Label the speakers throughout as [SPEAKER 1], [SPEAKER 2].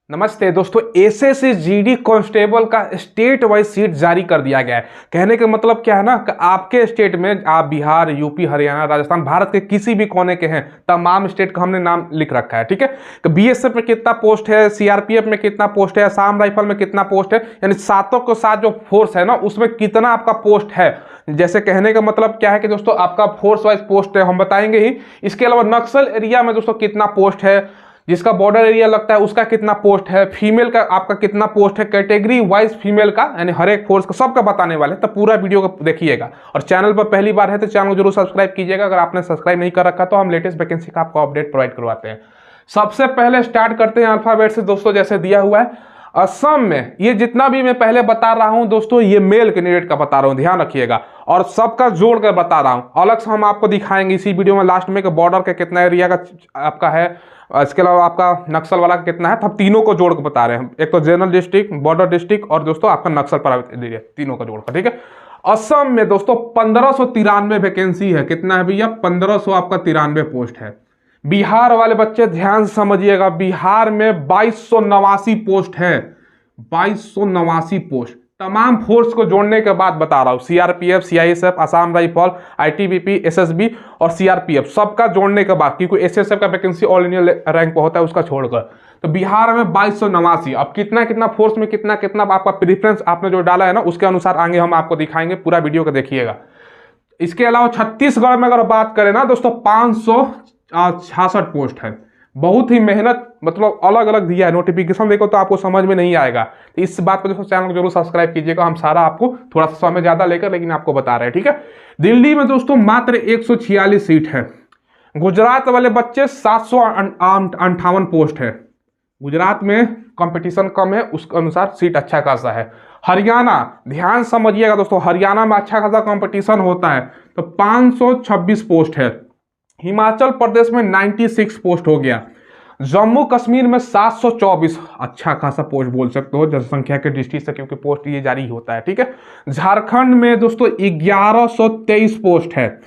[SPEAKER 1] नमस्ते दोस्तों, SSC GD constable का स्टेट वाइज सीट जारी कर दिया गया है। कहने का मतलब क्या है ना कि आपके स्टेट में आप बिहार, यूपी, हरियाणा, राजस्थान, भारत के किसी भी कोने के हैं, तमाम स्टेट का हमने नाम लिख रखा है। ठीक है, कि बीएसएफ में कितना पोस्ट है, सीआरपीएफ में कितना पोस्ट है, असम राइफल में कितना पोस्ट है, यानी सातों के साथ जो फोर्स है ना उसमें कितना आपका पोस्ट है। जैसे कहने का मतलब क्या है कि दोस्तों आपका फोर्स वाइज पोस्ट है, हम बताएंगे ही। इसके अलावा नक्सल एरिया में दोस्तों कितना पोस्ट है, जिसका बॉर्डर एरिया लगता है उसका कितना पोस्ट है, फीमेल का आपका कितना पोस्ट है, कैटेगरी वाइज फीमेल का, यानी हर एक फोर्स का सबका बताने वाले हैं। तो पूरा वीडियो को देखिएगा। और चैनल पर पहली बार है तो चैनल को जरूर सब्सक्राइब कीजिएगा। अगर आपने सब्सक्राइब नहीं कर रखा तो हम लेटेस्ट वैकेंसी का आपको अपडेट प्रोवाइड करवाते हैं। सबसे पहले स्टार्ट करते हैं अल्फाबेट से दोस्तों, जैसे दिया हुआ है असम में। ये जितना भी मैं पहले बता रहा हूं दोस्तों, ये मेल कैंडिडेट का बता रहा हूं, ध्यान रखिएगा। और सबका जोड़ कर बता रहा हूं, अलग से हम आपको दिखाएंगे इसी वीडियो में लास्ट में कि बॉर्डर का कितना एरिया का आपका है, इसके अलावा आपका नक्सल वाला कितना है। तो हम तीनों को जोड़ कर बता रहे हैं, एक तो जनरल डिस्ट्रिक्ट, बॉर्डर डिस्ट्रिक्ट और दोस्तों आपका नक्सल प्रभावित एरिया, तीनों का जोड़कर। ठीक है, असम में दोस्तों 1593 वैकेंसी है। कितना है भैया? 1500 आपका 93 पोस्ट है। बिहार वाले बच्चे ध्यान से समझिएगा, बिहार में 2289 पोस्ट है। 2289 पोस्ट तमाम फोर्स को जोड़ने के बाद बता रहा हूं, CRPF, CISF, Assam rifle, ITBP, SSB और सीआरपीएफ सबका जोड़ने के बाद, क्योंकि एसएसएफ का वैकेंसी ऑल इंडिया रैंक पर होता है उसका छोड़कर, तो बिहार में 2289। अब कितना कितना फोर्स में कितना कितना आपका प्रेफरेंस आपने जो डाला है ना उसके अनुसार आगे हम आपको दिखाएंगे, पूरा वीडियो को देखिएगा। इसके अलावा छत्तीसगढ़ में अगर बात करें ना दोस्तों 566 पोस्ट है। बहुत ही मेहनत, मतलब अलग अलग दिया है। नोटिफिकेशन देखो तो आपको समझ में नहीं आएगा, तो इस बात पर दोस्तों चैनल को जरूर सब्सक्राइब कीजिएगा। हम सारा आपको थोड़ा सा समय ज्यादा लेकर लेकिन आपको बता रहे हैं। ठीक है, दिल्ली में दोस्तों मात्र 146 सीट है। गुजरात वाले बच्चे 758 पोस्ट है। गुजरात में कंपटीशन कम है, उसके अनुसार सीट अच्छा खासा है। हरियाणा, ध्यान समझिएगा दोस्तों, हरियाणा में अच्छा खासा कंपटीशन होता है, तो 526 पोस्ट है। हिमाचल प्रदेश में 96 पोस्ट हो गया। जम्मू कश्मीर में 724, अच्छा खासा पोस्ट बोल सकते हो जनसंख्या के दृष्टि से, क्योंकि पोस्ट ये जारी होता है। ठीक है, झारखंड में दोस्तों 1123 पोस्ट है।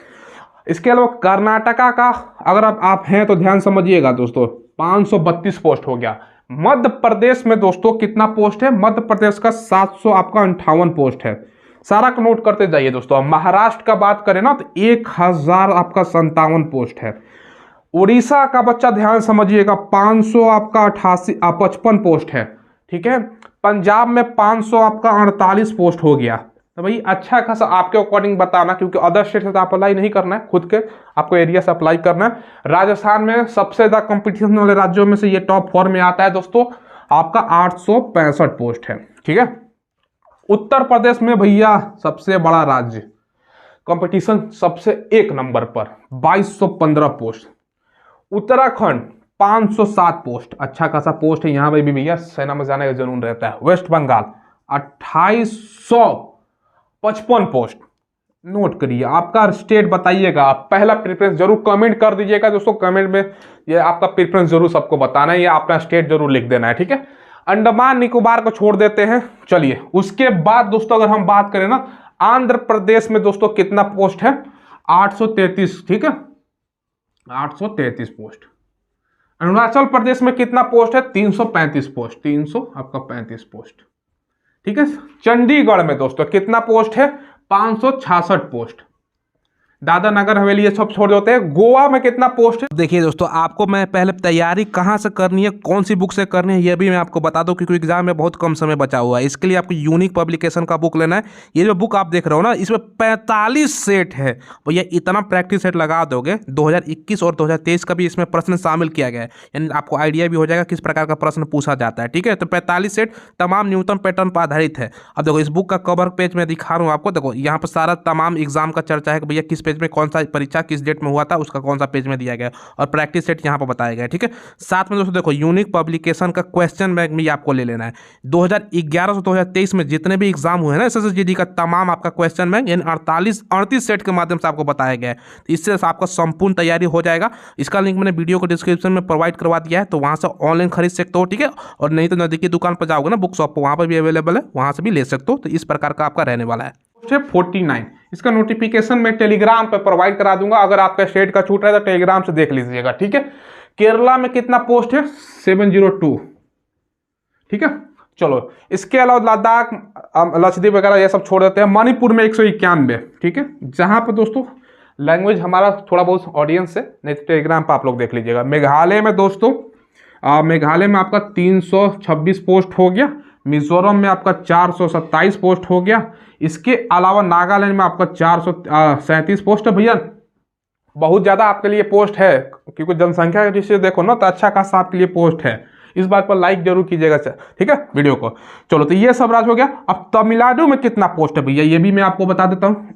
[SPEAKER 1] इसके अलावा कर्नाटका का अगर आप हैं तो ध्यान समझिएगा दोस्तों, 532 पोस्ट हो गया। मध्य प्रदेश में दोस्तों कितना पोस्ट है? मध्य प्रदेश का 758 पोस्ट है। सारा को नोट करते जाइए दोस्तों। अब महाराष्ट्र का बात करें ना तो 1000 आपका 57 पोस्ट है। उड़ीसा का बच्चा ध्यान समझिएगा, 500 आपका 55 पोस्ट है। ठीक है, पंजाब में 500 आपका 48 पोस्ट हो गया। तो भाई अच्छा खासा आपके अकॉर्डिंग बताना, क्योंकि अदर स्टेट से तो आप अप्लाई नहीं करना है, खुद के आपको एरिया से अप्लाई करना है। राजस्थान में सबसे ज्यादा कंपटीशन वाले राज्यों में से ये टॉप 4 में आता है दोस्तों, आपका 865 पोस्ट है। ठीक है, उत्तर प्रदेश में भैया सबसे बड़ा राज्य, कंपटीशन सबसे 1 नंबर पर, 2215 पोस्ट। उत्तराखंड 507 पोस्ट, अच्छा खासा पोस्ट है। यहां पर भी भैया सेना में जाने का जुनून रहता है। Waste Bengal 2855 post. नोट करिए, आपका स्टेट बताइएगा, आप पहला प्रेफरेंस जरूर कमेंट कर दीजिएगा दोस्तों। कमेंट में ये आपका प्रेफरेंस जरूर सबको बताना है, या अपना स्टेट जरूर लिख देना है। ठीक है, अंडमान निकोबार को छोड़ देते हैं। चलिए, उसके बाद दोस्तों अगर हम बात करें ना, आंध्र प्रदेश में दोस्तों कितना पोस्ट है? 833। ठीक है, 833 पोस्ट। अरुणाचल प्रदेश में कितना पोस्ट है? 335 पोस्ट, 335 पोस्ट। ठीक है, चंडीगढ़ में दोस्तों कितना पोस्ट है? 566 पोस्ट। दादरा नगर हवेली ये सब छोड़ देते हैं। गोवा में कितना पोस्ट है?
[SPEAKER 2] देखिए दोस्तों, आपको मैं पहले तैयारी कहाँ से करनी है, कौन सी बुक से करनी है, ये भी मैं आपको बता दूं, क्योंकि एग्जाम में बहुत कम समय बचा हुआ है। इसके लिए आपको यूनिक पब्लिकेशन का बुक लेना है। ये जो बुक आप देख रहे हो ना, इसमें 45 सेट है भैया। इतना प्रैक्टिस सेट लगा दोगे, 2021 और 2023 का भी इसमें प्रश्न शामिल किया गया है, यानी आपको आइडिया भी हो जाएगा किस प्रकार का प्रश्न पूछा जाता है। ठीक है, तो 45 सेट तमाम न्यूनतम पैटर्न पर आधारित है। अब देखो, इस बुक का कवर पेज में दिखा रहा हूँ आपको। देखो यहाँ पर सारा तमाम एग्जाम का चर्चा है कि भैया किस पेज में कौन सा परीक्षा किस डेट में हुआ था, उसका कौन सा पेज में दिया गया, और प्रैक्टिस सेट यहां पर बताया गया है। ठीक है, साथ में दोस्तों देखो, यूनिक पब्लिकेशन का क्वेश्चन बैंक भी आपको ले लेना है। 2011 से 2023 में जितने भी एग्जाम हुए ना एसएसजी का, तमाम आपका क्वेश्चन बैंक यानी 38 सेट के माध्यम से आपको बताया गया है। तो इससे आपका संपूर्ण तैयारी हो जाएगा। इसका लिंक मैंने वीडियो को डिस्क्रिप्शन में प्रोवाइड करवा दिया है, तो वहां से ऑनलाइन खरीद सकते हो। ठीक है, और नहीं तो नजदीकी दुकान पर जाओगे ना बुक शॉप पर, वहां पर भी अवेलेबल है, वहां से भी ले सकते हो। तो इस प्रकार का आपका रहने वाला है।
[SPEAKER 1] 49, इसका नोटिफिकेशन मैं टेलीग्राम पे प्रोवाइड करा दूंगा। अगर आपका स्टेट का छूट रहा है तो टेलीग्राम से देख लीजिएगा। ठीक है, केरला में कितना पोस्ट है? 702। ठीक है। चलो, इसके अलावा लद्दाख, लक्षद्वीप वगैरह ये सब छोड़ देते हैं। मणिपुर में 191, ठीक है, जहाँ पर दोस्तों लैंग्वेज हमारा थोड़ा बहुत ऑडियंस है, नहीं तो टेलीग्राम पर आप लोग देख लीजिएगा। मेघालय में दोस्तों मेघालय में आपका 326 पोस्ट हो गया। मिजोरम में आपका 427 पोस्ट हो गया। इसके अलावा नागालैंड में आपका 437 पोस्ट है। भैया बहुत ज़्यादा आपके लिए पोस्ट है, क्योंकि जनसंख्या के दृष्टि से देखो ना तो अच्छा खासा आपके लिए पोस्ट है। इस बात पर लाइक जरूर कीजिएगा, ठीक है, वीडियो को। चलो, तो ये सब राज हो गया। अब तमिलनाडु में कितना पोस्ट है भैया, ये भी मैं आपको बता देता हूँ,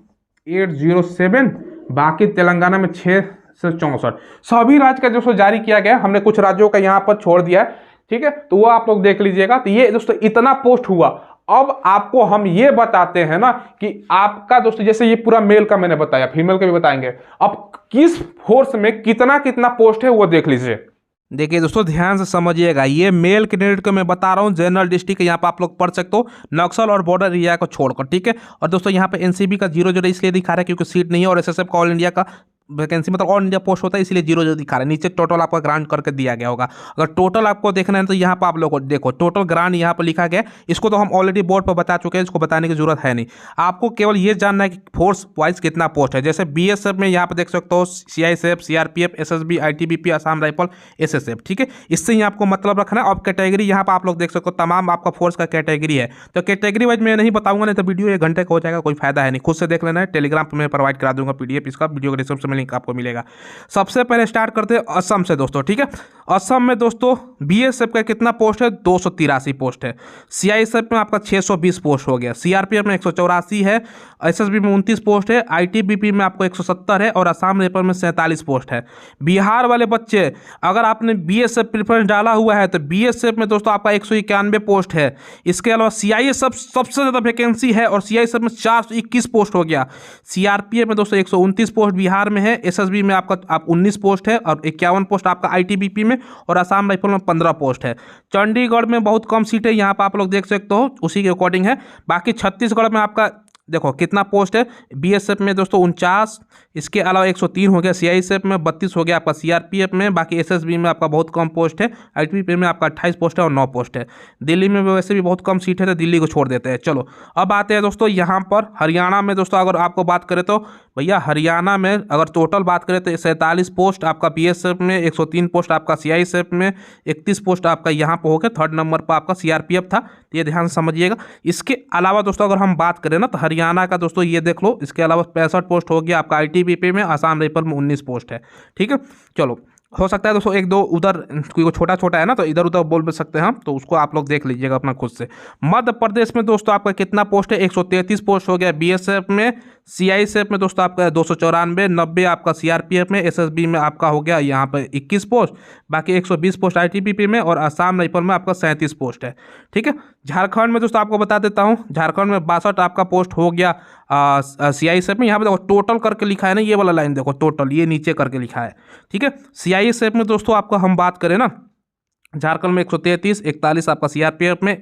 [SPEAKER 1] 807। बाकी तेलंगाना में 6 से 64। सभी राज्य का जो जारी किया गया, हमने कुछ राज्यों का यहाँ पर छोड़ दिया है, ठीक है, तो वो आप लोग देख लीजिएगा। तो ये दोस्तों इतना पोस्ट हुआ। अब आपको हम ये बताते हैं ना कि आपका दोस्तों, जैसे ये पूरा मेल का मैंने बताया, फीमेल का भी बताएंगे। अब किस फोर्स में कितना कितना पोस्ट है वो देख लीजिए।
[SPEAKER 2] देखिए दोस्तों, ध्यान से समझिएगा, ये मेल कैंडिडेट को मैं बता रहा हूँ, जनरल डिस्ट्रिक्ट यहाँ पर आप लोग पढ़ सकते हो, नक्सल और बॉर्डर एरिया को छोड़कर, ठीक है। और दोस्तों यहाँ पे एनसीबी का 0 इसलिए दिखा रहा है क्योंकि सीट नहीं है, और एसएसएफ का ऑल इंडिया का वैकेंसी मतलब ऑल इंडिया पोस्ट होता है, इसलिए 0 दिखा रहा है। नीचे टोटल आपका ग्रांट करके दिया गया होगा। अगर टोटल आपको देखना है तो यहाँ पर आप लोग देखो, टोटल ग्रांट यहाँ पर लिखा गया। इसको तो हम ऑलरेडी बोर्ड पर बता चुके हैं, इसको बताने की जरूरत है नहीं। आपको केवल ये जानना है कि फोर्स वाइज कितना पोस्ट है। जैसे बीएसएफ में यहाँ पर देख सकते हो CISF, CRPF, SSB, ITBP, Assam rifle, SSF, ठीक है। इससे ही आपको मतलब रखना है। अब कैटेगरी यहाँ पर आप लोग देख सकते हो, तमाम आपका फोर्स का कैटेगरी है। तो कैटेगरी वाइज मैं नहीं बताऊंगा, नहीं तो वीडियो 1 घंटे का हो जाएगा, कोई फायदा है नहीं। खुद से देख लेना है, टेलीग्राम पर मैं प्रोवाइड करा दूंगा पीडीएफ इसका, वीडियो के डिस्क्रिप्शन में लिंक आपको मिलेगा। सबसे पहले स्टार्ट करते हैं असम से दोस्तों, ठीक है। असम में दोस्तों बीएसएफ का कितना पोस्ट है, 283 पोस्ट है। सीआईएसएफ में आपका 620 पोस्ट हो गया। सीआरपीएफ में 184 है। एसएसबी में 29 पोस्ट है। आईटीबीपी में आपको 170 है। और असम राइफल में 47 पोस्ट है। बिहार वाले बच्चे, अगर आपने बीएसएफ प्रेफरेंस डाला हुआ है तो बीएसएफ में दोस्तों आपका 191 पोस्ट है। इसके अलावा सीआईएसएफ सबसे ज़्यादा वैकेंसी है, और सीआईएसएफ में 421 पोस्ट हो गया। सीआरपीएफ में दोस्तों 129 पोस्ट बिहार में है। एसएसबी में आपका 19 पोस्ट है, और 51 पोस्ट आपका आईटीबीपी में, और असम राइफल में 15 पोस्ट है। चंडीगढ़ में बहुत कम सीट है, यहाँ पर आप लोग देख सकते हो, उसी के अकॉर्डिंग है। बाकी छत्तीसगढ़ में आपका देखो कितना पोस्ट है। बीएसएफ में दोस्तों 49, इसके अलावा 103 हो गया। सीआईएसएफ में 32 हो गया आपका। सीआरपीएफ में, बाकी एसएसबी में आपका बहुत कम पोस्ट है। आईटीबीपी में आपका 28 पोस्ट है और 9 पोस्ट है। दिल्ली में वैसे भी बहुत कम सीट है, तो दिल्ली को छोड़ देते हैं। चलो, अब आते हैं दोस्तों यहाँ पर हरियाणा में। दोस्तों अगर आपको बात करें तो भैया हरियाणा में अगर टोटल बात करें तो 47 पोस्ट आपका बीएसएफ में, 103 पोस्ट आपका सीआईएसएफ में, 31 पोस्ट आपका यहाँ पर हो गया। 3rd नंबर पर आपका सीआरपीएफ था, ये ध्यान से समझिएगा। इसके अलावा दोस्तों अगर हम बात करें ना तो हरियाणा का दोस्तों ये देख लो, इसके अलावा 65 पोस्ट हो गया आपका आईटीबीपी में। असम राइफल में 19 पोस्ट है, ठीक है। चलो, हो सकता है दोस्तों 1-2 उधर कोई छोटा छोटा है ना, तो इधर उधर बोल भी सकते हैं हम, तो उसको आप लोग देख लीजिएगा अपना खुद से। मध्य प्रदेश में दोस्तों आपका कितना पोस्ट है, 133 पोस्ट हो गया बीएसएफ में। सीआईएसएफ में दोस्तों आपका 294, 90 आपका सीआरपीएफ में। एसएसबी में आपका हो गया यहाँ पर 21 पोस्ट, बाकी 120 पोस्ट आईटीबीपी में, और असम राइफल में आपका 37 पोस्ट है, ठीक है। झारखंड में दोस्तों आपको बता देता हूँ, झारखंड में 62 आपका पोस्ट हो गया सीआईएसएफ में। यहाँ पे देखो टोटल करके लिखा है ना, ये वाला लाइन देखो, टोटल ये नीचे करके लिखा है, ठीक है। सीआईएसएफ में दोस्तों आपका हम बात करें ना, झारखंड में 133, 41 आपका सीआरपीएफ में,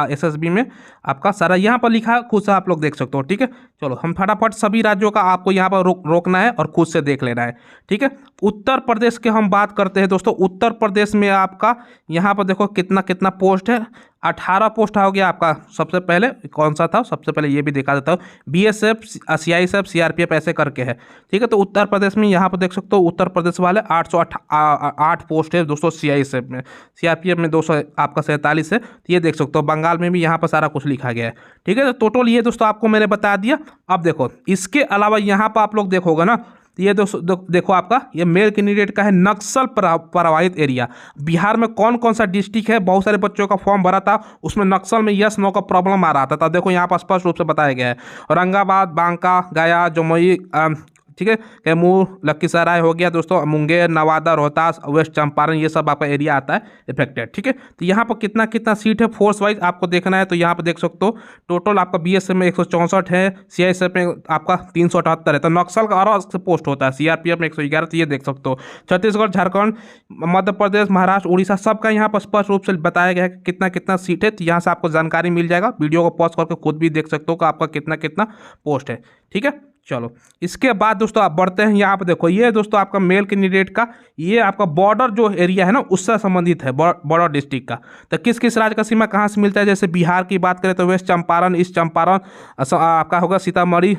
[SPEAKER 2] एसएसबी में आपका सारा यहाँ पर लिखा है, खुद से आप लोग देख सकते हो, ठीक है। चलो, हम फटाफट सभी राज्यों का आपको यहाँ पर रोकना है और खुद से देख लेना है, ठीक है। उत्तर प्रदेश के हम बात करते हैं दोस्तों। उत्तर प्रदेश में आपका यहाँ पर देखो कितना कितना पोस्ट है, 18 पोस्ट हो गया आपका। सबसे पहले कौन सा था, सबसे पहले ये भी दिखा देता हूँ, बीएसएफ, सीआईएसएफ, सीआरपीएफ ऐसे करके है, ठीक है। तो उत्तर प्रदेश में यहाँ पर देख सकते हो, उत्तर प्रदेश वाले 808 पोस्ट है दोस्तों सीआईएसएफ में। सीआरपीएफ में 200 आपका 47 है, तो ये देख सकते हो। बंगाल में भी यहाँ पर सारा कुछ लिखा गया है, ठीक है। तो टोटल ये दोस्तों आपको मैंने बता दिया। अब देखो इसके अलावा यहाँ पर आप लोग देखोगे ना, ये देखो आपका ये मेल कैंडिडेट का है नक्सल प्रभावित एरिया। बिहार में कौन कौन सा डिस्ट्रिक्ट है, बहुत सारे बच्चों का फॉर्म भरा था, उसमें नक्सल में यस नो का प्रॉब्लम आ रहा था। तो देखो यहाँ पर स्पष्ट रूप से बताया गया है, औरंगाबाद, बांका, गया, जमुई, ठीक है, कैमूर, लखीसराय हो गया दोस्तों, मुंगेर, नवादा, रोहतास, वेस्ट चंपारण, ये सब आपका एरिया आता है इफेक्टेड, ठीक है। तो यहाँ पर कितना कितना सीट है फोर्स वाइज आपको देखना है, तो यहाँ पर देख सकते हो टोटल आपका बीएसएफ में 164 है, सीआईएसएफ में आपका 378 है। तो नक्सल का और से पोस्ट होता है, सीआरपीएफ में 111, तो ये देख सकते हो। छत्तीसगढ़, झारखंड, मध्य प्रदेश, महाराष्ट्र, उड़ीसा सबका यहाँ पर स्पष्ट रूप से बताया गया है कि कितना कितना सीट है। तो यहाँ से आपको जानकारी मिल जाएगा, वीडियो को पॉज करके खुद भी देख सकते हो कि आपका कितना कितना पोस्ट है, ठीक है। चलो इसके बाद दोस्तों आप बढ़ते हैं यहाँ पे। देखो ये दोस्तों आपका मेल कैंडिडेट का ये आपका बॉर्डर जो एरिया है ना उससे संबंधित है, बॉर्डर डिस्ट्रिक्ट का। तो किस किस राज्य का सीमा कहाँ से मिलता है, जैसे बिहार की बात करें तो वेस्ट चंपारण, ईस्ट चंपारण आपका होगा, सीतामढ़ी,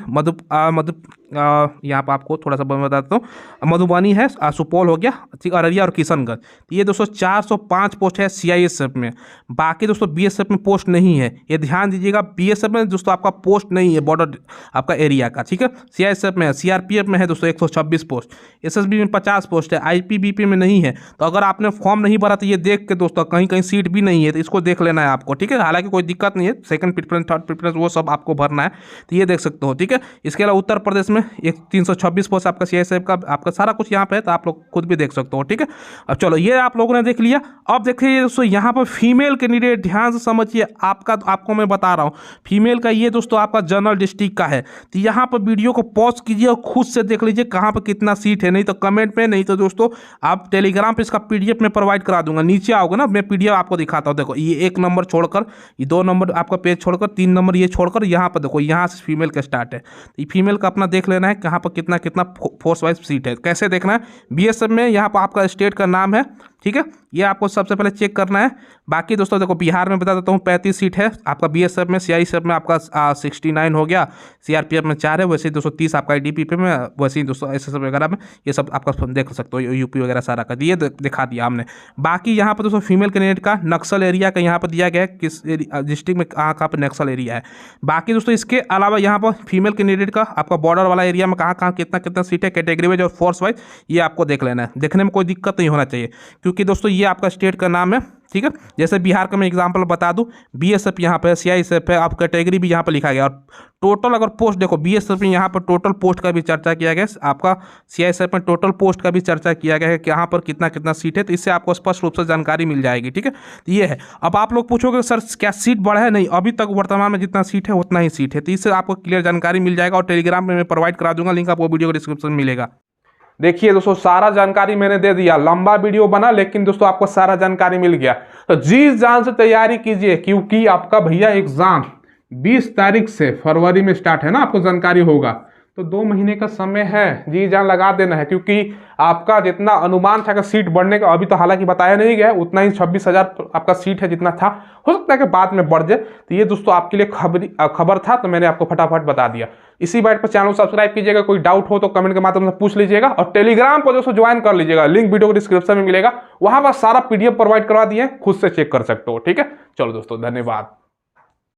[SPEAKER 2] यहाँ पर आपको थोड़ा सा बताता हूँ, मधुबनी है, सुपौल हो गया, ठीक, अररिया और किशनगंज। तो ये दोस्तों 405 पोस्ट है CISF में। बाकी दोस्तों BSF में पोस्ट नहीं है, ये ध्यान दीजिएगा। BSF में दोस्तों आपका पोस्ट नहीं है बॉर्डर आपका एरिया का, ठीक है। CISF में है, CRPF में है दोस्तों 126 पोस्ट, SSB में 50 पोस्ट है, IPBP में नहीं है। तो अगर आपने फॉर्म नहीं भरा तो ये देख के दोस्तों कहीं कहीं सीट भी नहीं है, तो इसको देख लेना है आपको, ठीक है। हालांकि कोई दिक्कत नहीं है, सेकंड प्रेफरेंस, थर्ड प्रेफरेंस वो सब आपको भरना है, तो ये देख सकते हो, ठीक है। इसके अलावा उत्तर प्रदेश में 326 पोस्ट आपका CISF का, आपका सारा कुछ यहाँ पे है, तो आप लोग खुद भी देख सकते हो, ठीक है। अब चलो ये आप लोगों ने देख लिया। अब देखिए दोस्तों यहाँ पर फीमेल कैंडिडेट, ध्यान से समझिए, आपको मैं बता रहा हूँ फीमेल का ये दोस्तों आपका जनरल डिस्ट्रिक्ट का है। तो यहाँ पर वीडियो को पॉज कीजिए और खुद से देख लीजिए कहाँ पर कितना सीट है, नहीं तो कमेंट में, नहीं तो दोस्तों आप टेलीग्राम पे इसका PDF में प्रोवाइड करा दूंगा। नीचे आओगे ना, मैं PDF आपको दिखाता हूँ। देखो ये 1 नंबर छोड़कर, ये 2 नंबर आपका पेज छोड़कर, 3 नंबर ये छोड़कर, यहाँ पर देखो यहाँ से फीमेल का स्टार्ट है। तो ये फीमेल का अपना देख लेना है कहाँ पर कितना कितना फोर्स वाइज सीट है। कैसे देखना है, BSF में यहाँ पर आपका स्टेट का नाम है, ठीक है, ये आपको सबसे पहले चेक करना है। बाकी दोस्तों देखो बिहार में बता देता हूँ 35 सीट है आपका BSF में, CISF में आपका 69 हो गया, CRPF में 4 है, वैसे ही 230 आपका IDPP में, वैसे ही दोस्तों SSF वगैरह में ये सब आपका देख सकते हो, UP वगैरह सारा का ये दिखा दिया हमने। बाकी यहाँ पर दोस्तों फीमेल कैंडिडेट का नक्सल एरिया का यहाँ पर दिया गया है, किस डिस्ट्रिक्ट में कहाँ कहाँ पर नक्सल एरिया है। बाकी दोस्तों इसके अलावा यहाँ पर फीमेल कैंडिडेट का आपका बॉर्डर वाला एरिया में कहाँ कहाँ कितना कितना सीट है, कैटेगरी वाइज और फोर्स वाइज, ये आपको देख लेना है। देखने में कोई दिक्कत नहीं होना चाहिए, क्योंकि दोस्तों ये आपका स्टेट का नाम है, ठीक है। जैसे बिहार का मैं एग्जांपल बता दूं, BSF यहाँ पे, CISF है, आप कैटेगरी भी यहाँ पे लिखा गया, और टोटल अगर पोस्ट देखो BSF में यहाँ पर टोटल पोस्ट का भी चर्चा किया गया, आपका CISF में टोटल पोस्ट का भी चर्चा किया गया है कि यहाँ पर कितना कितना सीट है, तो इससे आपको स्पष्ट रूप से जानकारी मिल जाएगी, ठीक है। तो ये है। अब आप लोग पूछोगे सर क्या सीट बढ़ा है, नहीं, अभी तक वर्तमान में जितना सीट है उतना ही सीट है, तो इससे आपको क्लियर जानकारी मिल जाएगा, और टेलीग्राम में मैं प्रोवाइड करा दूंगा, लिंक आपको वीडियो को डिस्क्रिप्शन में मिलेगा।
[SPEAKER 1] देखिए दोस्तों सारा जानकारी मैंने दे दिया, लंबा वीडियो बना लेकिन दोस्तों आपको सारा जानकारी मिल गया। तो जी जान से तैयारी कीजिए, क्योंकि आपका भैया एग्जाम 20 तारीख से फरवरी में स्टार्ट है ना, आपको जानकारी होगा, तो 2 महीने का समय है, जी जान लगा देना है। क्योंकि आपका जितना अनुमान था कि सीट बढ़ने का, अभी तो हालांकि बताया नहीं गया, उतना ही 26,000 आपका सीट है जितना था, हो सकता है कि बाद में बढ़ जाए। तो ये दोस्तों आपके लिए खबर था, तो मैंने आपको फटाफट बता दिया। इसी बात पर चैनल सब्सक्राइब कीजिएगा, कोई डाउट हो तो कमेंट के माध्यम से पूछ लीजिएगा, और टेलीग्राम पर दोस्तों ज्वाइन कर लीजिएगा, लिंक वीडियो को डिस्क्रिप्शन में मिलेगा, वहां पर सारा PDF प्रोवाइड करवा दिए, खुद से चेक कर सकते हो, ठीक है। चलो दोस्तों धन्यवाद।